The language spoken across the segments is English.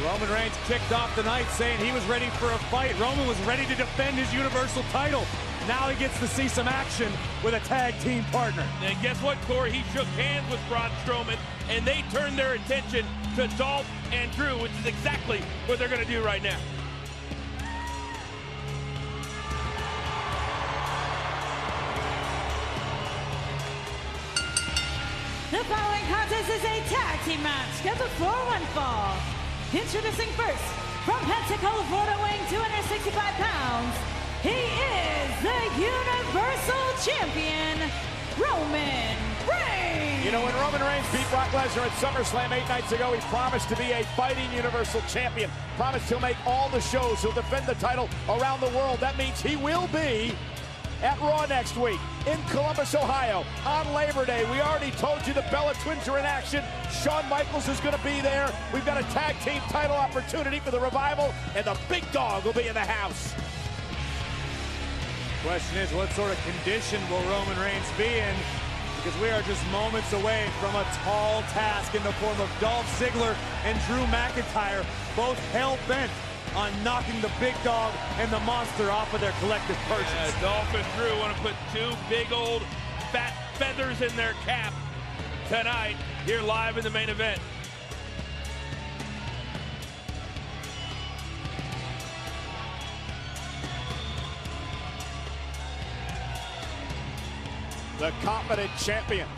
Roman Reigns kicked off the night saying he was ready for a fight. Roman was ready to defend his Universal title. Now he gets to see some action with a tag team partner. And guess what, Corey? He shook hands with Braun Strowman, and they turned their attention to Dolph and Drew, which is exactly what they're going to do right now. The following contest is a tag team match scheduled for one fall. Introducing first, from Pensacola, Florida, weighing 265 pounds, he is the Universal Champion, Roman Reigns. You know, when Roman Reigns beat Brock Lesnar at SummerSlam 8 nights ago, he promised to be a fighting Universal Champion. Promised he'll make all the shows. He'll defend the title around the world. That means he will be at Raw next week in Columbus, Ohio, on Labor Day. We already told you the Bella Twins are in action. Shawn Michaels is going to be there. We've got a tag team title opportunity for the Revival, and the big dog will be in the house. Question is, what sort of condition will Roman Reigns be in? Because we are just moments away from a tall task in the form of Dolph Ziggler and Drew McIntyre, both hell-bent on knocking the big dog and the monster off of their collective perches. Yeah, Dolph and Drew want to put two big old fat feathers in their cap tonight here live in the main event. The confident champion.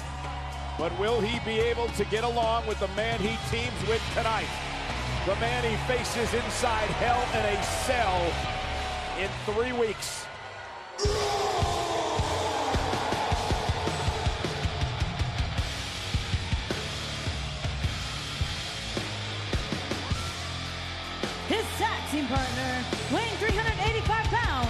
But will he be able to get along with the man he teams with tonight? The man he faces inside Hell in a Cell in 3 weeks. His tag team partner, weighing 385 pounds,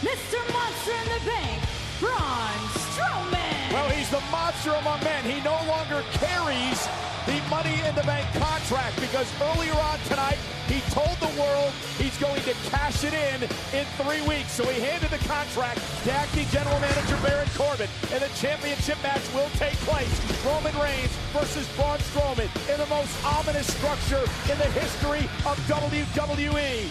Mr. Monster in the Bank, Braun Strowman. Well, he's the monster among men. He no longer carries the Money in the Bank contract because earlier on tonight, he told the world he's going to cash it in 3 weeks. So he handed the contract to acting general manager Baron Corbin, and the championship match will take place. Roman Reigns versus Braun Strowman in the most ominous structure in the history of WWE.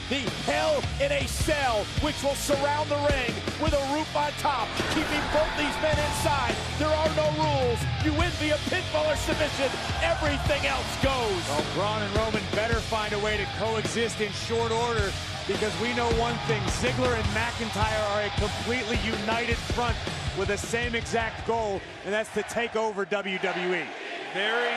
The Hell in a Cell, which will surround the ring with a roof on top, keeping both these men inside. There are no rules. You win via pinfall or submission. Everything else goes. Well, Braun and Roman better find a way to coexist in short order, because we know one thing: Ziggler and McIntyre are a completely united front with the same exact goal, and that's to take over WWE. Very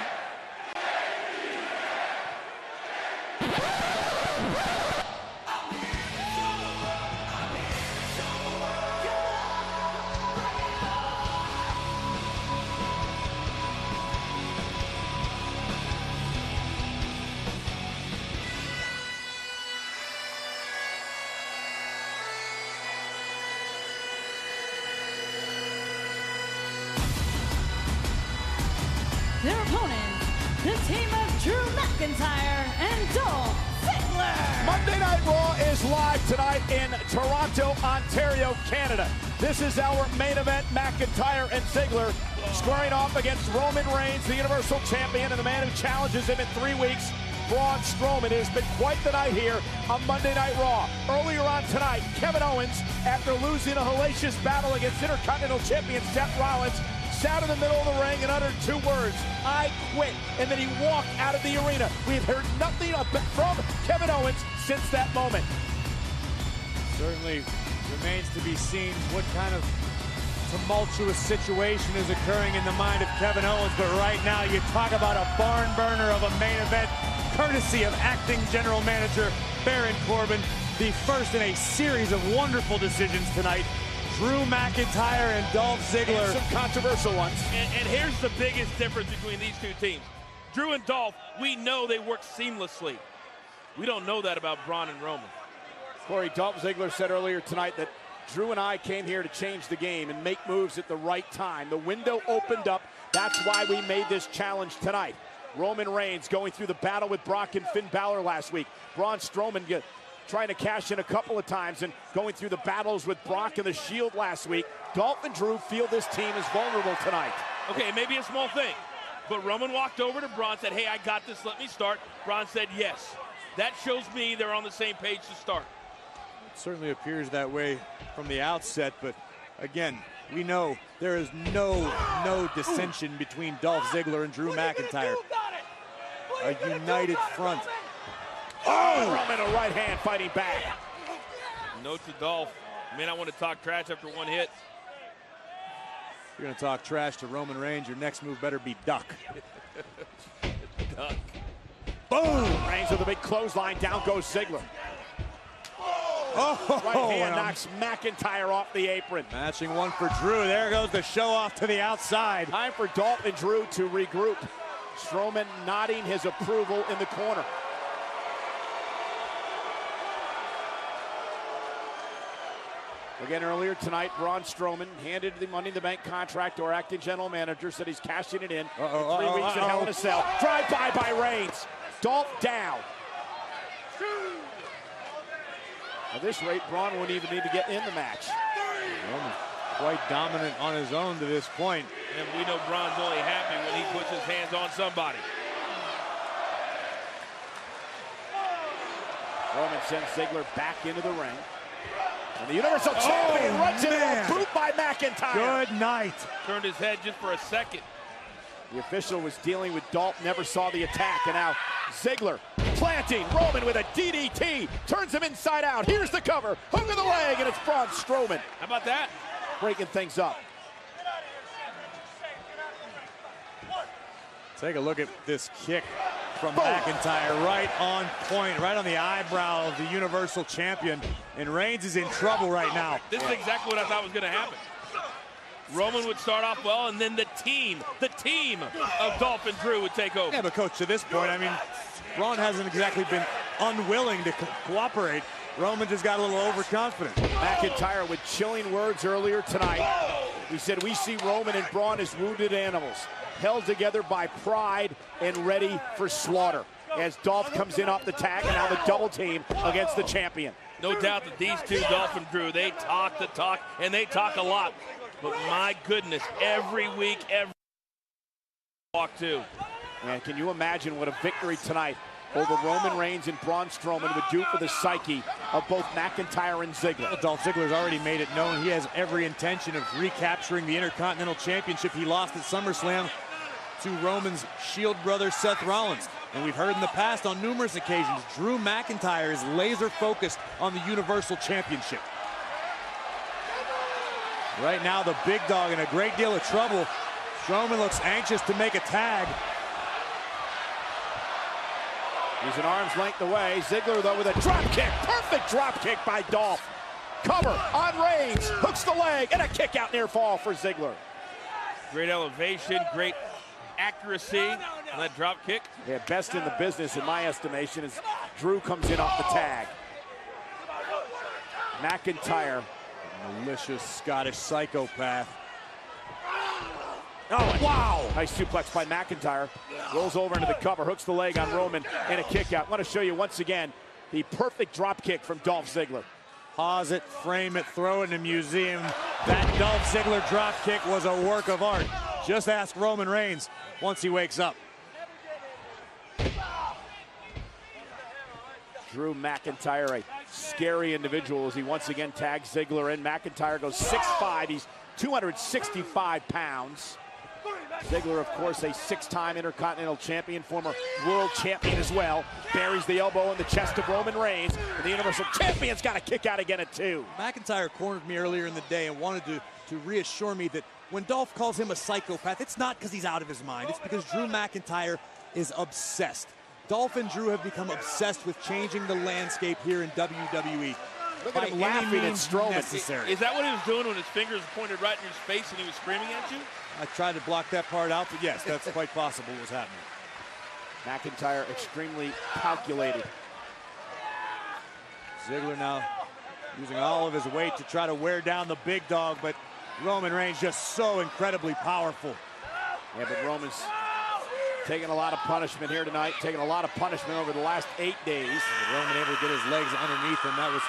Their opponents, the team of Drew McIntyre and Dolph Ziggler. Monday Night Raw is live tonight in Toronto, Ontario, Canada. This is our main event. McIntyre and Ziggler squaring off against Roman Reigns, the Universal Champion, and the man who challenges him in 3 weeks, Braun Strowman. It has been quite the night here on Monday Night Raw. Earlier on tonight, Kevin Owens, after losing a hellacious battle against Intercontinental Champion Seth Rollins, sat in the middle of the ring and uttered 2 words: "I quit," and then he walked out of the arena. We've heard nothing from Kevin Owens since that moment. Certainly remains to be seen what kind of tumultuous situation is occurring in the mind of Kevin Owens, but right now you talk about a barn burner of a main event, courtesy of acting general manager Baron Corbin. The first in a series of wonderful decisions tonight: Drew McIntyre and Dolph Ziggler. And some controversial ones. And here's the biggest difference between these two teams. Drew and Dolph, we know they work seamlessly. We don't know that about Braun and Roman. Corey, Dolph Ziggler said earlier tonight that Drew and I came here to change the game and make moves at the right time. The window opened up. That's why we made this challenge tonight. Roman Reigns going through the battle with Brock and Finn Balor last week. Braun Strowman trying to cash in a couple of times and going through the battles with Brock and the Shield last week. Dolph and Drew feel this team is vulnerable tonight. Okay, maybe a small thing. But Roman walked over to Braun, said, hey, I got this, let me start. Braun said yes. That shows me they're on the same page to start. It certainly appears that way from the outset, but again, we know there is no dissension between Dolph Ziggler and Drew McIntyre. A united front. Oh, Roman a right hand fighting back. Note to Dolph, may not want to talk trash after one hit. If you're going to talk trash to Roman Reigns, your next move better be duck. Duck. Boom! Reigns with a big clothesline. Down goes Ziggler. Oh, Right hand knocks McIntyre off the apron. Matching one for Drew. There goes the show off to the outside. Time for Dolph and Drew to regroup. Strowman nodding his approval in the corner. Again, earlier tonight, Braun Strowman handed the Money in the Bank contract to our acting general manager, said he's cashing it in. 3 weeks in Hell in a Cell. Drive-by by Reigns. Dolph down. At this rate, Braun wouldn't even need to get in the match. Roman quite dominant on his own to this point. And we know Braun's only happy when he puts his hands on somebody. Roman sends Ziggler back into the ring. And the Universal Champion runs into a boot by McIntyre. Good night. Turned his head just for a second. The official was dealing with Dolph, never saw the attack, and now Ziggler planting Roman with a DDT, turns him inside out. Here's the cover, hook of the leg, and it's Braun Strowman. How about that? Breaking things up. Take a look at this kick from McIntyre, right on point, right on the eyebrow of the Universal Champion. And Reigns is in trouble right now. This is exactly what I thought was going to happen. Roman would start off well, and then the team of Dolph and Drew would take over. Yeah, but Coach, to this point, I mean, Braun hasn't exactly been unwilling to cooperate. Roman just got a little overconfident. McIntyre with chilling words earlier tonight. He said, we see Roman and Braun as wounded animals, held together by pride and ready for slaughter. As Dolph comes in off the tag, and now the double team against the champion. No doubt that these two, Dolph and Drew, they talk the talk, and they talk a lot. But my goodness, every week, every walk too. Man, can you imagine what a victory tonight over Roman Reigns and Braun Strowman would do for the psyche of both McIntyre and Ziggler? Dolph Ziggler's already made it known he has every intention of recapturing the Intercontinental Championship he lost at SummerSlam to Roman's Shield brother Seth Rollins. And we've heard in the past on numerous occasions, Drew McIntyre is laser focused on the Universal Championship. Right now, the big dog in a great deal of trouble. Strowman looks anxious to make a tag. He's an arm's length away. Ziggler, though, with a drop kick. Perfect drop kick by Dolph. Cover on Reigns. Hooks the leg, and a kick out near fall for Ziggler. Great elevation, great accuracy on that drop kick. Yeah, best in the business, in my estimation, as Drew comes in off the tag. McIntyre. Malicious Scottish psychopath. Oh, wow! Nice suplex by McIntyre. Rolls over into the cover, hooks the leg on Roman, and a kick out. I want to show you once again the perfect drop kick from Dolph Ziggler. Pause it, frame it, throw it in a museum. That Dolph Ziggler drop kick was a work of art. Just ask Roman Reigns once he wakes up. Drew McIntyre, a scary individual as he once again tags Ziggler in. McIntyre goes 6'5", he's 265 pounds. Ziggler, of course, a 6-time Intercontinental Champion, former World Champion as well. Buries the elbow in the chest of Roman Reigns, and the Universal Champion's got a kick out again at 2. McIntyre cornered me earlier in the day and wanted to reassure me that when Dolph calls him a psychopath, it's not because he's out of his mind. It's because Drew McIntyre is obsessed. Dolph and Drew have become obsessed with changing the landscape here in WWE. Look at him laughing at Strowman. Necessary. Is that what he was doing when his fingers pointed right in your face and he was screaming at you? I tried to block that part out, but yes, that's quite possible was happening. McIntyre extremely calculated. Ziggler now using all of his weight to try to wear down the big dog, but Roman Reigns just so incredibly powerful. Yeah, but Roman's taking a lot of punishment here tonight, taking a lot of punishment over the last 8 days. Roman able to get his legs underneath him. That was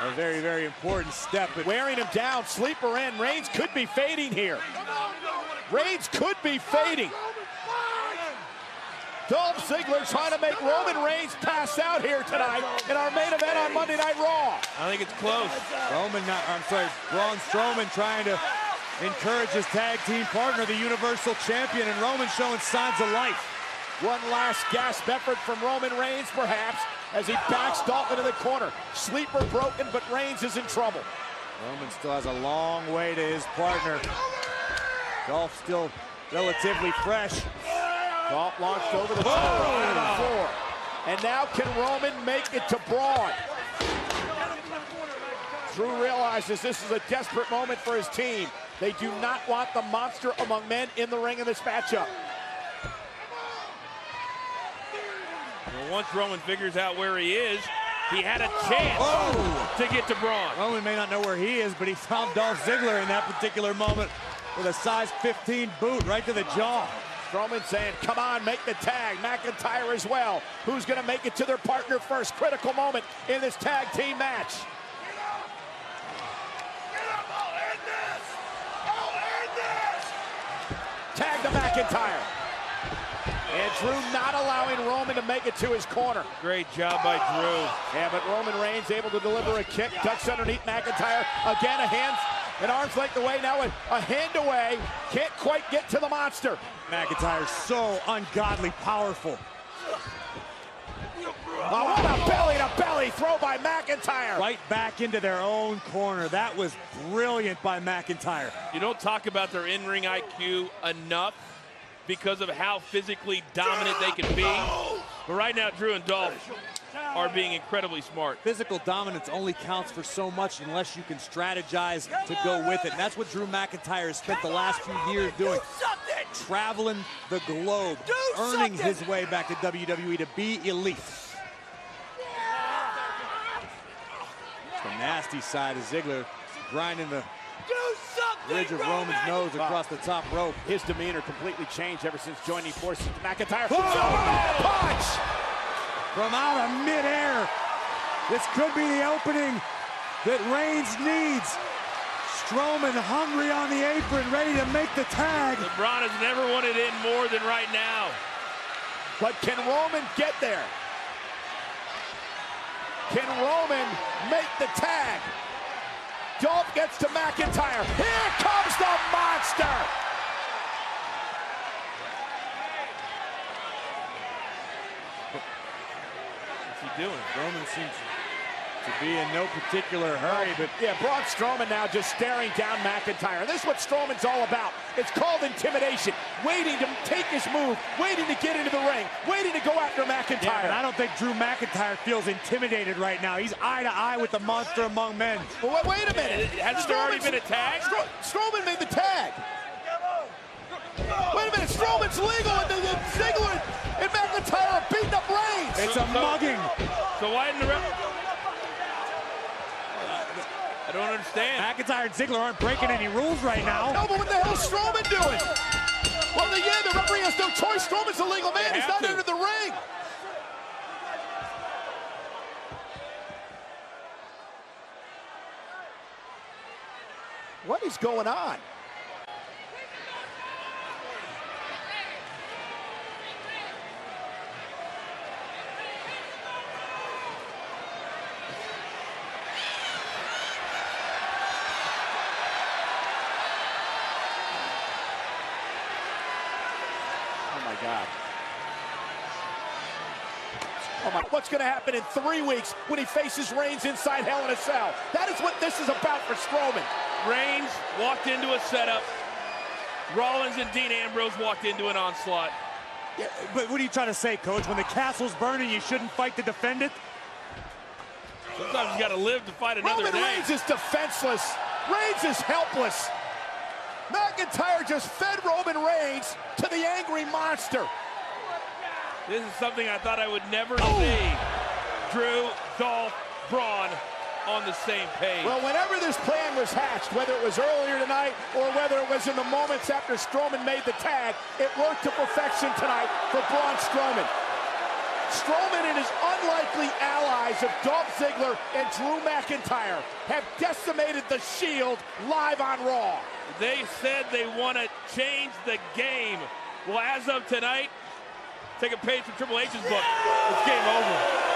a very, very important step. But wearing him down, sleeper in. Reigns could be fading here. Reigns could be fading. Dolph Ziggler trying to make Roman Reigns pass out here tonight in our main event on Monday Night Raw. I think it's close. Braun Strowman trying to encourage his tag team partner, the Universal Champion, and Roman showing signs of life. One last gasp effort from Roman Reigns, perhaps, as he backs Dolph into the corner. Sleeper broken, but Reigns is in trouble. Roman still has a long way to his partner. Dolph still relatively fresh. Dolph launched over the top on the floor. And now can Roman make it to Braun? Drew realizes this is a desperate moment for his team. They do not want the monster among men in the ring in this matchup. Well, once Roman figures out where he is, he had a chance to get to Braun. Roman may not know where he is, but he found Dolph Ziggler in that particular moment with a size 15 boot right to the jaw. Strowman saying, come on, make the tag. McIntyre as well. Who's going to make it to their partner first? Critical moment in this tag team match. Tag to McIntyre. And Drew not allowing Roman to make it to his corner. Great job by Drew. Yeah, but Roman Reigns able to deliver a kick, ducks underneath McIntyre. Again, a hand, an arm's length away, now a hand away. Can't quite get to the monster. McIntyre's so ungodly powerful. Oh, what a belly-to-belly throw by McIntyre. Right back into their own corner. That was brilliant by McIntyre. You don't talk about their in-ring IQ enough because of how physically dominant they can be. But right now, Drew and Dolph are being incredibly smart. Physical dominance only counts for so much unless you can strategize to go with it. And that's what Drew McIntyre has spent the last few years doing. Traveling the globe, earning his way back to WWE to be elite. The nasty side of Ziggler grinding the ridge of Roman's nose across the top rope. His demeanor completely changed ever since joining forces with McIntyre. Punch! From out of midair. This could be the opening that Reigns needs. Strowman hungry on the apron, ready to make the tag. Braun has never wanted in more than right now. But can Roman get there? Can Roman make the tag? Dolph gets to McIntyre. Here comes the monster! What's he doing? Roman seems to be in no particular hurry, but yeah, Braun Strowman now just staring down McIntyre. This is what Strowman's all about. It's called intimidation. Waiting to take his move, waiting to get into the ring, waiting to go after McIntyre. yeah, but I don't think Drew McIntyre feels intimidated right now. He's eye to eye with the monster among men. Well, wait a minute. Hasn't there already been a tag? Strowman made the tag. Wait a minute, Strowman's legal, and Ziggler and McIntyre are beating up Reigns. It's a mugging. So why didn't the ref? I don't understand. McIntyre and Ziggler aren't breaking any rules right now. No, but what the hell is Strowman doing? Well, the referee has no choice. Strowman's a legal man. He's not into the ring. What is going on? God. Oh my, what's going to happen in 3 weeks when he faces Reigns inside Hell in a Cell? That is what this is about for Strowman. Reigns walked into a setup. Rollins and Dean Ambrose walked into an onslaught. Yeah, but what are you trying to say, Coach? When the castle's burning, you shouldn't fight to defend it? Sometimes you got to live to fight another Roman day. Reigns is defenseless. Reigns is helpless. McIntyre just fed Roman Reigns to the angry monster. This is something I thought I would never see. Drew, Dolph, Braun on the same page. Well, whenever this plan was hatched, whether it was earlier tonight or whether it was in the moments after Strowman made the tag, it worked to perfection tonight for Braun Strowman. Strowman and his unlikely allies of Dolph Ziggler and Drew McIntyre have decimated the Shield live on Raw. They said they want to change the game. Well, as of tonight, take a page from Triple H's book. It's game over.